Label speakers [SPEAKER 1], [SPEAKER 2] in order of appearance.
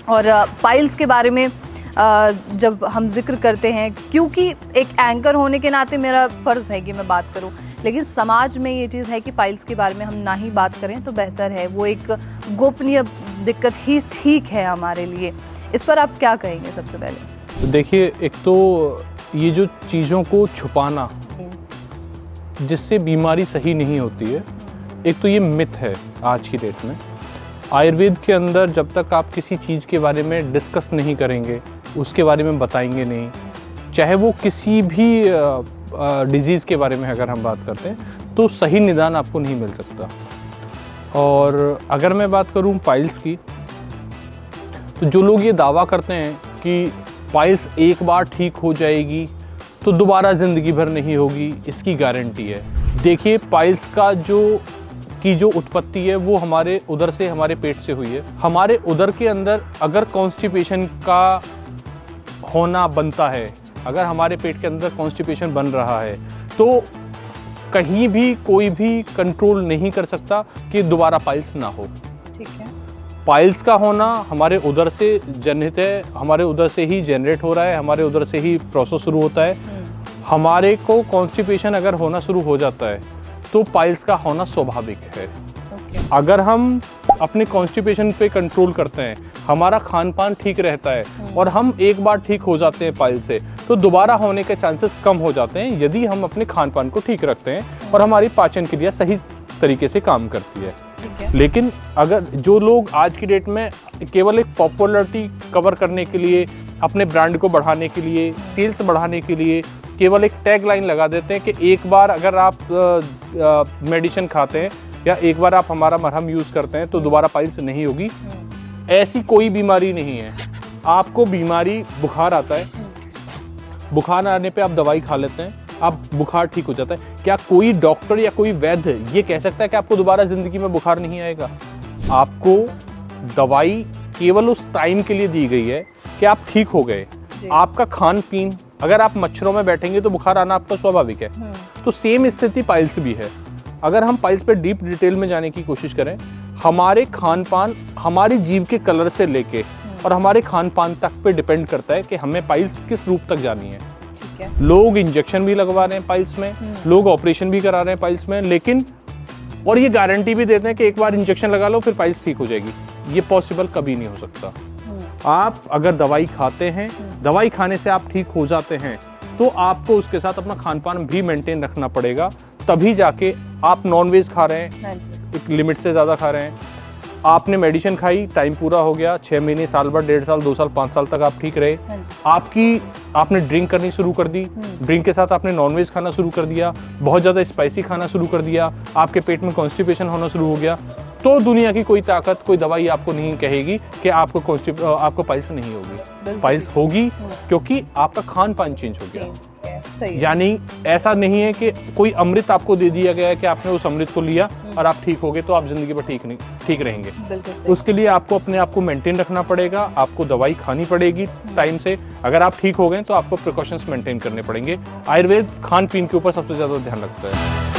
[SPEAKER 1] और पाइल्स के बारे में जब हम जिक्र करते हैं, क्योंकि एक एंकर होने के नाते मेरा फ़र्ज़ है कि मैं बात करूं, लेकिन समाज में ये चीज़ है कि पाइल्स के बारे में हम ना ही बात करें तो बेहतर है। वो एक गोपनीय दिक्कत ही ठीक है हमारे लिए। इस पर आप क्या कहेंगे सबसे पहले?
[SPEAKER 2] तो देखिए, एक तो ये जो चीज़ों को छुपाना जिससे बीमारी सही नहीं होती है, एक तो ये मिथ है आज की डेट में। आयुर्वेद के अंदर जब तक आप किसी चीज़ के बारे में डिस्कस नहीं करेंगे, उसके बारे में बताएंगे नहीं, चाहे वो किसी भी डिज़ीज़ के बारे में अगर हम बात करते हैं, तो सही निदान आपको नहीं मिल सकता। और अगर मैं बात करूं पाइल्स की, तो जो लोग ये दावा करते हैं कि पाइल्स एक बार ठीक हो जाएगी तो दोबारा ज़िंदगी भर नहीं होगी, इसकी गारंटी है। देखिए, पाइल्स का जो उत्पत्ति है वो हमारे उदर से, हमारे पेट से हुई है। हमारे उदर के अंदर अगर कॉन्स्टिपेशन का होना बनता है, अगर हमारे पेट के अंदर कॉन्स्टिपेशन बन रहा है, तो कहीं भी कोई भी कंट्रोल नहीं कर सकता कि दोबारा पाइल्स ना हो।
[SPEAKER 1] ठीक है।
[SPEAKER 2] पाइल्स का होना हमारे उदर से जनित है, हमारे उदर से ही जनरेट हो रहा है, हमारे उदर से ही प्रोसेस शुरू होता है। हमारे को कॉन्स्टिपेशन अगर होना शुरू हो जाता है तो पाइल्स का होना स्वाभाविक है। अगर हम अपने कॉन्स्टिपेशन पे कंट्रोल करते हैं, हमारा खान पान ठीक रहता है और हम एक बार ठीक हो जाते हैं पाइल्स से, तो दोबारा होने के चांसेस कम हो जाते हैं यदि हम अपने खान पान को ठीक रखते हैं और हमारी पाचन क्रिया सही तरीके से काम करती है। लेकिन अगर जो लोग आज की डेट में केवल एक पॉपुलैरिटी कवर करने के लिए, अपने ब्रांड को बढ़ाने के लिए, सेल्स बढ़ाने के लिए केवल एक टैग लाइन लगा देते हैं कि एक बार अगर आप मेडिसिन खाते हैं या एक बार आप हमारा मरहम यूज़ करते हैं तो दोबारा पाइल्स नहीं होगी, ऐसी कोई बीमारी नहीं है। आपको बीमारी बुखार आता है, बुखार आने पे आप दवाई खा लेते हैं, आप बुखार ठीक हो जाता है। क्या कोई डॉक्टर या कोई वैद्य ये कह सकता है कि आपको दोबारा ज़िंदगी में बुखार नहीं आएगा? आपको दवाई केवल उस टाइम के लिए दी गई है कि आप ठीक हो गए। आपका खान पीन, अगर आप मच्छरों में बैठेंगे तो बुखार आना आपका स्वाभाविक है। तो सेम स्थिति पाइल्स भी है। अगर हम पाइल्स पे डीप डिटेल में जाने की कोशिश करें, हमारे खान पान, हमारी जीभ के कलर से लेके और हमारे खान पान तक पे डिपेंड करता है कि हमें पाइल्स किस रूप तक जानी है। लोग इंजेक्शन भी लगवा रहे हैं पाइल्स में, लोग ऑपरेशन भी करा रहे हैं पाइल्स में, लेकिन और ये गारंटी भी देते हैं कि एक बार इंजेक्शन लगा लो फिर पाइल्स ठीक हो जाएगी। ये पॉसिबल कभी नहीं हो सकता। आप अगर दवाई खाते हैं, दवाई खाने से आप ठीक हो जाते हैं, तो आपको उसके साथ अपना खान पान भी मेंटेन रखना पड़ेगा, तभी जाके आप नॉनवेज खा रहे हैं, एक लिमिट से ज़्यादा खा रहे हैं, आपने मेडिसिन खाई, टाइम पूरा हो गया, 6 महीने, साल भर, 1.5 साल, 2 साल, 5 साल तक आप ठीक रहे, आपने ड्रिंक करनी शुरू कर दी, ड्रिंक के साथ आपने नॉनवेज खाना शुरू कर दिया, बहुत ज़्यादा स्पाइसी खाना शुरू कर दिया, आपके पेट में कॉन्स्टिपेशन होना शुरू हो गया, तो दुनिया की कोई ताकत, कोई दवाई आपको नहीं कहेगी कि आपको पाइल्स नहीं होगी। पाइल्स होगी क्योंकि आपका खान पान चेंज हो गया। यानी ऐसा नहीं है कि कोई अमृत आपको दे दिया गया है कि आपने उस अमृत को लिया और आप ठीक हो गए तो आप जिंदगी भर ठीक रहेंगे। उसके लिए आपको अपने आप को मेंटेन रखना पड़ेगा, आपको दवाई खानी पड़ेगी टाइम से। अगर आप ठीक हो गए तो आपको प्रिकॉशंस मेंटेन करने पड़ेंगे। आयुर्वेद खान पीन के ऊपर सबसे ज्यादा ध्यान रखता है।